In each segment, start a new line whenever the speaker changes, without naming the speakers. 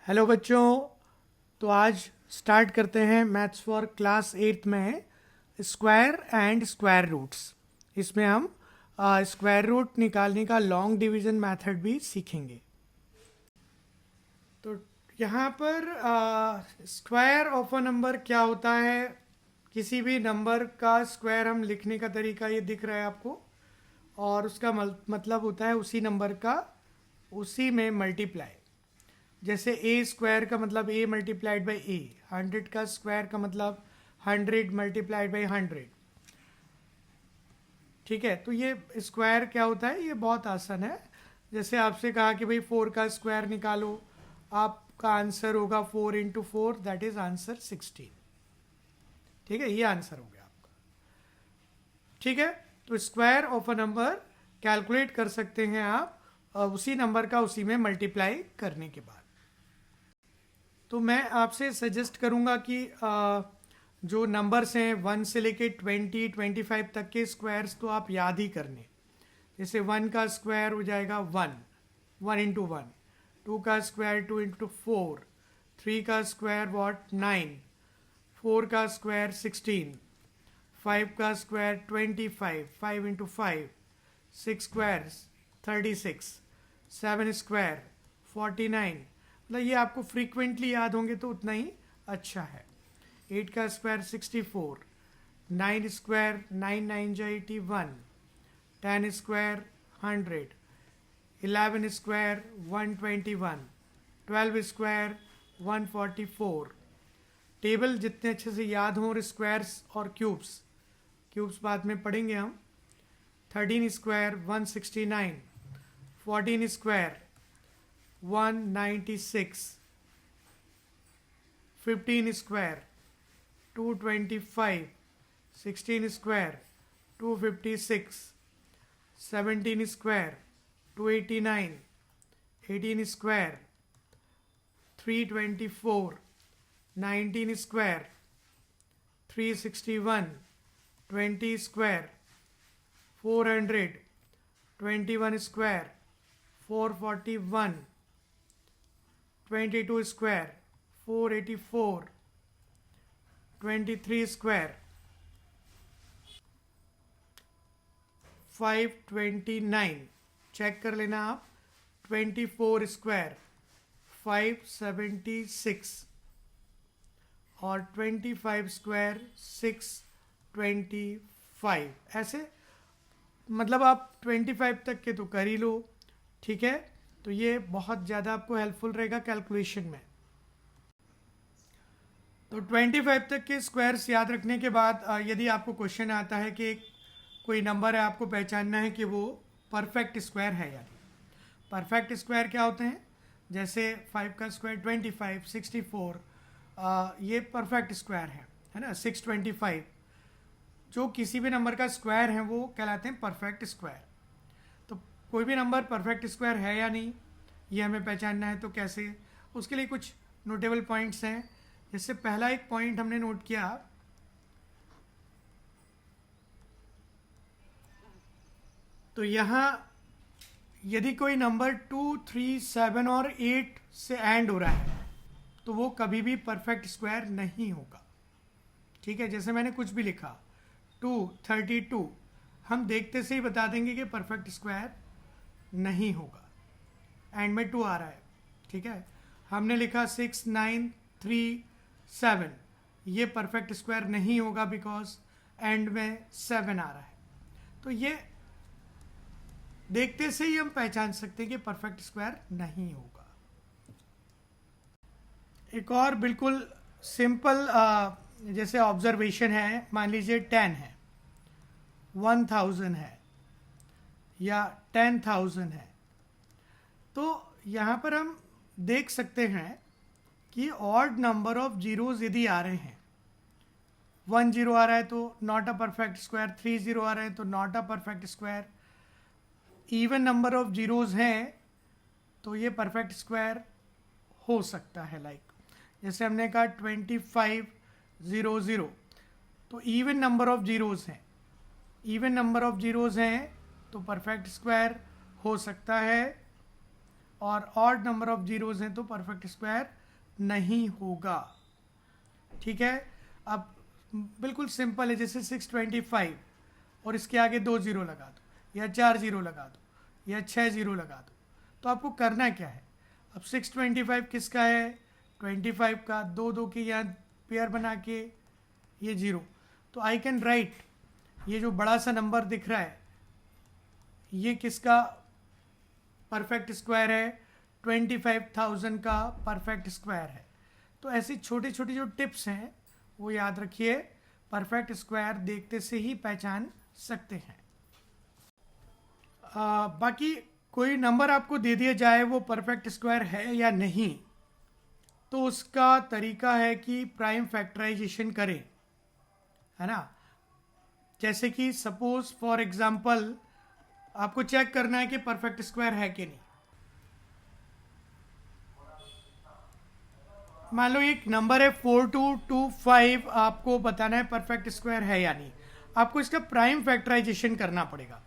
Hello बच्चों। तो आज स्टार्ट करते हैं मैथ्स फॉर क्लास 8 में स्क्वायर एंड स्क्वायर रूट्स। इसमें हम स्क्वायर रूट निकालने का लॉन्ग डिवीजन मेथड भी सीखेंगे। तो यहाँ पर स्क्वायर ऑफ अ नंबर क्या होता है, किसी भी नंबर का स्क्वायर हम लिखने का तरीका ये दिख रहा है आपको, और उसका मतलब होता है उसी नंबर का उसी में मल्टीप्लाई। जैसे ए स्क्वायर का मतलब ए मल्टीप्लाइड बाई ए, 100 का स्क्वायर का मतलब 100 मल्टीप्लाइड बाई 100। ठीक है, तो ये स्क्वायर क्या होता है, ये बहुत आसान है। जैसे आपसे कहा कि भाई 4 का स्क्वायर निकालो, आपका आंसर होगा 4 इंटू 4, दैट इज आंसर 16। ठीक है, ये आंसर हो गया आपका। ठीक है, तो square of a number calculate कर सकते हैं आप उसी नंबर का उसी में मल्टीप्लाई करने के बाद। तो मैं आपसे सजेस्ट करूंगा कि जो नंबर्स हैं 1 से लेके 20-25 तक के स्क्वायर्स तो आप याद ही करने। जैसे 1 का स्क्वायर हो जाएगा 1, 1 इंटू 1। 2 का स्क्वायर 2 इंटू 4। 3 का स्क्वायर वॉट 9। 4 का स्क्वायर 16। 5 का स्क्वायर 25, 5 इंटू 5। 6 स्क्वायर 36। 7 स्क्वायर 49। मतलब ये आपको फ्रीक्वेंटली याद होंगे तो उतना ही अच्छा है। 8 का स्क्वायर 64। 9 स्क्वायर 9 9 जा 81। 10 स्क्वायर 100। 11 स्क्वायर 121। 12 स्क्वायर 144। टेबल जितने अच्छे से याद हों, और स्क्वायर्स और क्यूब्स क्यूब्स बाद में पढ़ेंगे हम। 13 square 169। 14 square 196। 15 square 225। 16 square 256। 17 square 289। 18 square 324। 19 square 361। 20 square 400। 21 square 441। 22 square 484। 23 square 529। Check कर लेना आप। 24 स्क्वायर 576। और 25 स्क्वायर 625। ऐसे मतलब आप 25 तक के तो कर ही लो। ठीक है, तो ये बहुत ज़्यादा आपको हेल्पफुल रहेगा कैलकुलेशन में। तो 25 तक के स्क्वायर्स याद रखने के बाद यदि आपको क्वेश्चन आता है कि कोई नंबर है, आपको पहचानना है कि वो परफेक्ट स्क्वायर है या नहीं। परफेक्ट स्क्वायर क्या होते हैं, जैसे 5 का स्क्वायर 25, 64, ये परफेक्ट स्क्वायर है ना। 625 जो किसी भी नंबर का स्क्वायर है वो कहलाते हैं परफेक्ट स्क्वायर। तो कोई भी नंबर परफेक्ट स्क्वायर है या नहीं ये हमें पहचानना है। तो कैसे, उसके लिए कुछ नोटेबल पॉइंट्स हैं। जैसे पहला एक पॉइंट हमने नोट किया, तो यहाँ यदि कोई नंबर 2, 3, 7 और 8 से एंड हो रहा है तो वो कभी भी परफेक्ट स्क्वायर नहीं होगा। ठीक है, जैसे मैंने कुछ भी लिखा 232, हम देखते से ही बता देंगे कि परफेक्ट स्क्वायर नहीं होगा, एंड में 2 आ रहा है। ठीक है, हमने लिखा 6, 9, 3, 7, ये परफेक्ट स्क्वायर नहीं होगा बिकॉज एंड में 7 आ रहा है। तो ये देखते से ही हम पहचान सकते हैं कि परफेक्ट स्क्वायर नहीं होगा। एक और बिल्कुल सिंपल जैसे ऑब्जर्वेशन है, मान लीजिए 10 है, 1000 है या 10,000 है, तो यहाँ पर हम देख सकते हैं कि ऑड नंबर ऑफ जीरोज यदि आ रहे हैं, 1 0 आ रहा है तो नॉट अ परफेक्ट स्क्वायर, 3 0 आ रहे हैं तो not a perfect square. Even number of zeros हैं तो ये परफेक्ट स्क्वायर हो सकता है। लाइक जैसे हमने कहा 2500, तो इवन नंबर ऑफ जीरोज हैं, इवन नंबर ऑफ जीरोज हैं तो परफेक्ट स्क्वायर हो सकता है। और ऑड नंबर ऑफ जीरोज हैं तो परफेक्ट स्क्वायर नहीं होगा। ठीक है, अब बिल्कुल सिंपल है, जैसे 625 और इसके आगे 2 जीरो लगा दो या 4 जीरो लगा दो या 6 जीरो लगा दो, तो आपको करना क्या है? अब 625 किसका है? 25 का। दो दो के यहाँ पेयर बना के ये जीरो, तो आई कैन राइट ये जो बड़ा सा नंबर दिख रहा है ये किसका परफेक्ट स्क्वायर है? 25,000 का परफेक्ट स्क्वायर है। तो ऐसी छोटी छोटी जो टिप्स हैं वो याद रखिए, परफेक्ट स्क्वायर देखते से ही पहचान सकते हैं। बाकी कोई नंबर आपको दे दिया जाए वो परफेक्ट स्क्वायर है या नहीं, तो उसका तरीका है कि प्राइम फैक्टराइजेशन करें, है ना। जैसे कि सपोज फॉर एग्जांपल आपको चेक करना है कि परफेक्ट स्क्वायर है कि नहीं। मान लो एक नंबर है 4225, आपको बताना है परफेक्ट स्क्वायर है या नहीं। आपको इसका प्राइम फैक्टराइजेशन करना पड़ेगा।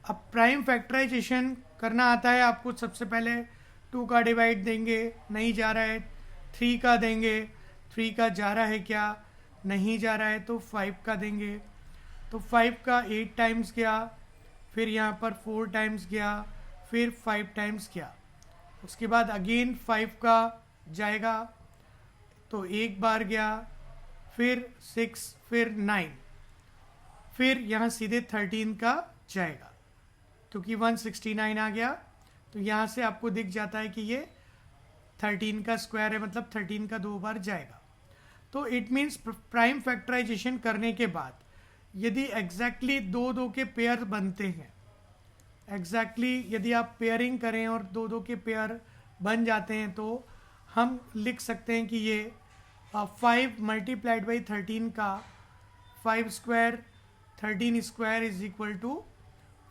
अब प्राइम फैक्टराइजेशन करना आता है आपको, सबसे पहले 2 का डिवाइड देंगे, नहीं जा रहा है, 3 का देंगे, 3 का जा रहा है क्या, नहीं जा रहा है, तो 5 का देंगे। तो 5 का 8 टाइम्स गया, फिर यहाँ पर 4 टाइम्स गया, फिर 5 टाइम्स गया। उसके बाद अगेन 5 का जाएगा, तो एक बार गया, फिर 6, फिर 9, फिर यहाँ सीधे 13 का जाएगा, क्योंकि 169 आ गया। तो यहाँ से आपको दिख जाता है कि ये 13 का स्क्वायर है, मतलब 13 का 2 बार जाएगा। तो इट मीन्स प्राइम फैक्टराइजेशन करने के बाद यदि एग्जैक्टली दो दो के पेयर बनते हैं, एग्जैक्टली यदि आप पेयरिंग करें और दो दो के पेयर बन जाते हैं, तो हम लिख सकते हैं कि ये 5 मल्टीप्लाइड बाई 13 का 5 square 13 square is equal to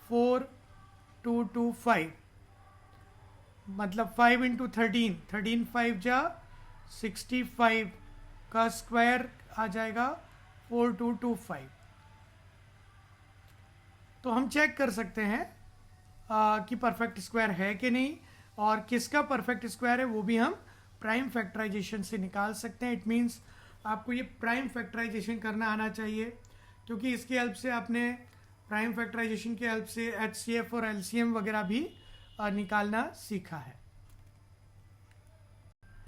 4225, मतलब 5 इंटू 13, 13 5 जा 65 का स्क्वायर आ जाएगा 4225। तो हम चेक कर सकते हैं कि परफेक्ट स्क्वायर है कि नहीं, और किसका परफेक्ट स्क्वायर है वो भी हम प्राइम फैक्टराइजेशन से निकाल सकते हैं। इट मीन्स आपको ये प्राइम फैक्टराइजेशन करना आना चाहिए, क्योंकि इसकी हेल्प से आपने प्राइम फैक्टराइजेशन की हेल्प से HCF और LCM वगैरह भी निकालना सीखा है।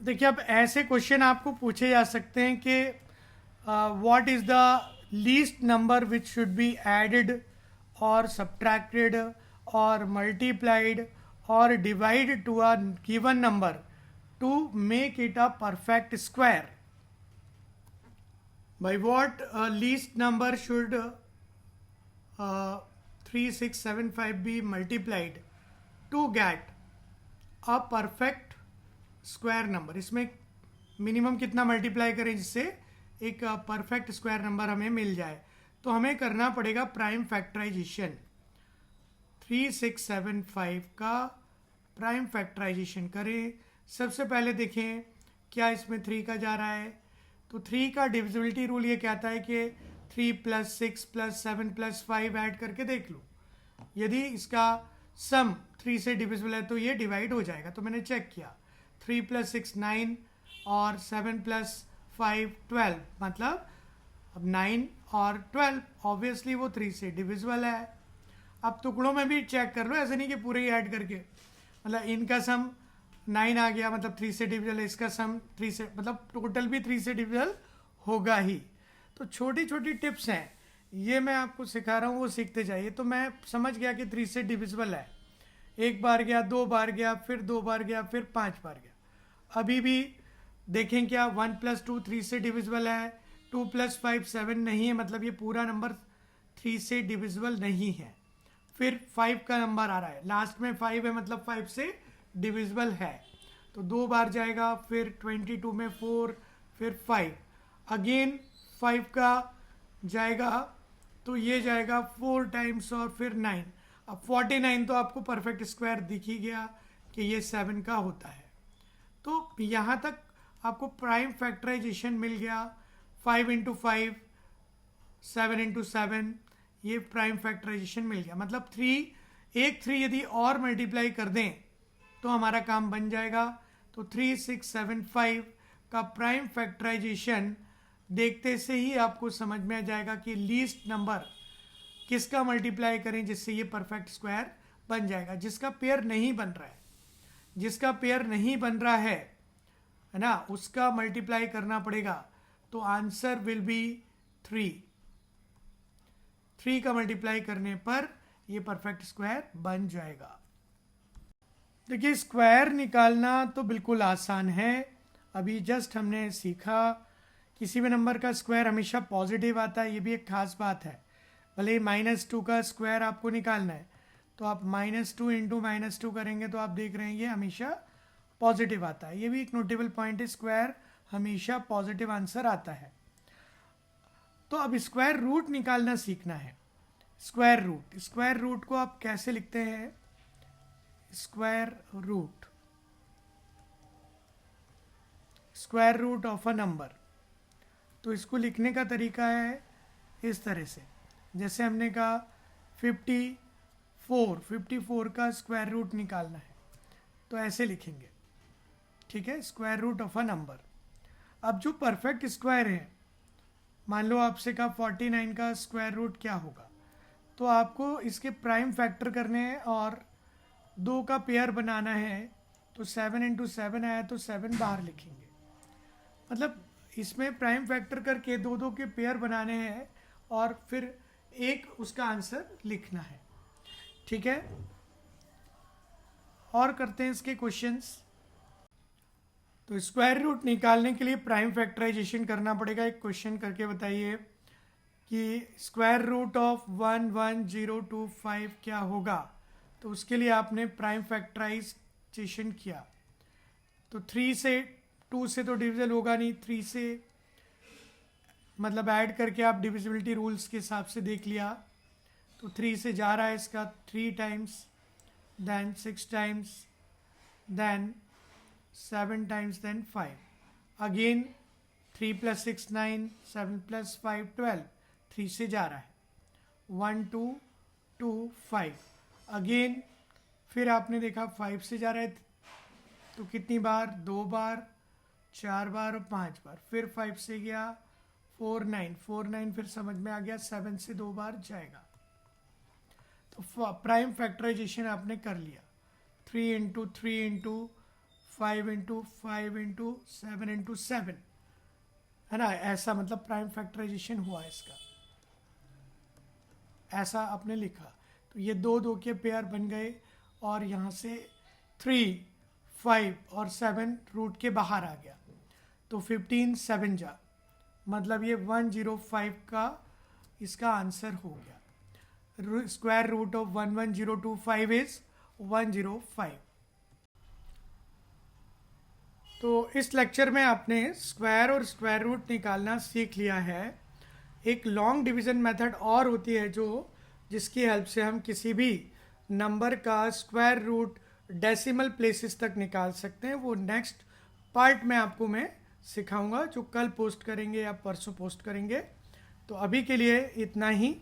देखिए, अब ऐसे क्वेश्चन आपको पूछे जा सकते हैं कि what is the least number which should be added और सब्ट्रैक्टेड और मल्टीप्लाइड और divide to a given number to make it a perfect square. By what least number should 3675 be multiplied to get a perfect square number? इसमें minimum कितना multiply करें जिससे एक perfect square number हमें मिल जाए? तो हमें करना पड़ेगा प्राइम फैक्टराइजेशन। 3675 का प्राइम फैक्टराइजेशन करें। सबसे पहले देखें क्या इसमें 3 का जा रहा है, तो 3 का डिविजिबिलिटी रूल ये कहता है कि 3 + 6 + 7 + 5 ऐड करके देख लो, यदि इसका सम 3 से डिविजिबल है तो ये डिवाइड हो जाएगा। तो मैंने चेक किया, 3 + 6 9 और 7 + 5 12, मतलब अब 9 और 12 ऑब्वियसली वो 3 से डिविजिबल है। अब टुकड़ों में भी चेक कर लो, ऐसे नहीं कि पूरे ही ऐड करके, मतलब इनका सम 9 आ गया मतलब 3 से डिविजल है, इसका सम 3 से, मतलब टोटल भी 3 से डिविजल होगा ही। तो छोटी छोटी टिप्स हैं, ये मैं आपको सिखा रहा हूँ, वो सीखते जाइए। तो मैं समझ गया कि 3 से डिविजिबल है, एक बार गया, 2 बार गया, फिर 2 बार गया, फिर 5 बार गया। अभी भी देखें क्या 1 + 2 3 से डिविजिबल है, 2 + 5 7 नहीं है, मतलब ये पूरा नंबर 3 से डिविजिबल नहीं है। फिर 5 का नंबर आ रहा है, लास्ट में 5 है, मतलब 5 से डिविजिबल है, तो 2 बार जाएगा, फिर 22 में 4, फिर 5, अगेन 5 का जाएगा, तो ये जाएगा 4 टाइम्स और फिर 9। अब 49 तो आपको परफेक्ट स्क्वायर दिख ही गया कि ये 7 का होता है। तो यहाँ तक आपको प्राइम फैक्टराइजेशन मिल गया। 5 × 5, 7 × 7, ये प्राइम फैक्टराइजेशन मिल गया। मतलब 3 यदि और मल्टीप्लाई कर दें तो हमारा काम बन जाएगा। तो 3675 का प्राइम फैक्टराइजेशन देखते से ही आपको समझ में आ जाएगा कि लीस्ट नंबर किसका मल्टीप्लाई करें जिससे ये परफेक्ट स्क्वायर बन जाएगा। जिसका पेयर नहीं बन रहा है, जिसका पेयर नहीं बन रहा है ना, उसका मल्टीप्लाई करना पड़ेगा। तो आंसर विल बी 3 का मल्टीप्लाई करने पर ये परफेक्ट स्क्वायर बन जाएगा। देखिए, स्क्वायर निकालना तो बिल्कुल आसान है। अभी जस्ट हमने सीखा किसी भी नंबर का स्क्वायर हमेशा पॉजिटिव आता है, ये भी एक खास बात है। भले ही -2 का स्क्वायर आपको निकालना है तो आप -2 इंटू -2 करेंगे तो आप देख रहे हैं ये हमेशा पॉजिटिव आता है। ये भी एक नोटेबल पॉइंट है, स्क्वायर हमेशा पॉजिटिव आंसर आता है। तो अब स्क्वायर रूट निकालना सीखना है। स्क्वायर रूट को आप कैसे लिखते हैं? Square root of a number. तो इसको लिखने का तरीका है इस तरह से, जैसे हमने कहा 54 का स्क्वायर रूट निकालना है तो ऐसे लिखेंगे, ठीक है, square root of a number. अब जो परफेक्ट स्क्वायर है, मान लो आपसे कहा 49 का स्क्वायर रूट क्या होगा, तो आपको इसके प्राइम फैक्टर करने हैं और 2 का पेयर बनाना है। तो 7 इंटू 7 आया तो 7 बाहर लिखेंगे। मतलब इसमें प्राइम फैक्टर करके 2 के पेयर बनाने हैं और फिर एक उसका आंसर लिखना है, ठीक है। और करते हैं इसके क्वेश्चंस। तो स्क्वायर रूट निकालने के लिए प्राइम फैक्टराइजेशन करना पड़ेगा। एक क्वेश्चन करके बताइए कि स्क्वायर रूट ऑफ 11025 क्या होगा। तो उसके लिए आपने प्राइम फैक्टराइजेशन किया तो 2 से तो डिविजल होगा नहीं, 3 से मतलब ऐड करके आप डिविजिबिलिटी रूल्स के हिसाब से देख लिया। तो 3 से जा रहा है इसका 3 times, then 6 times, then 7 times, then 5 again 3 + 6 9, 7 + 5 12, 3 से जा रहा है 1 2 2 5 अगेन। फिर आपने देखा 5 से जा रहा है तो कितनी बार, 2 बार, 4 बार और 5 बार। फिर 5 से गया 4 9 फिर समझ में आ गया 7 से 2 बार जाएगा। तो प्राइम फैक्टराइजेशन आपने कर लिया 3 into 3 into 5 into 5 into 7 into 7, है ना। ऐसा मतलब प्राइम फैक्टराइजेशन हुआ इसका, ऐसा आपने लिखा। तो ये 2 के पेयर बन गए और यहाँ से 3 5 और 7 रूट के बाहर आ गया तो 15 7 जा, मतलब ये 105 का इसका आंसर हो गया। Square root of 11025 is 105। तो इस लेक्चर में आपने स्क्वायर और स्क्वायर रूट निकालना सीख लिया है। एक लॉन्ग डिवीजन मेथड और होती है जिसकी हेल्प से हम किसी भी नंबर का स्क्वायर रूट डेसिमल प्लेसेस तक निकाल सकते हैं। वो नेक्स्ट पार्ट में आपको मैं सिखाऊंगा, जो कल पोस्ट करेंगे या परसों पोस्ट करेंगे। तो अभी के लिए इतना ही।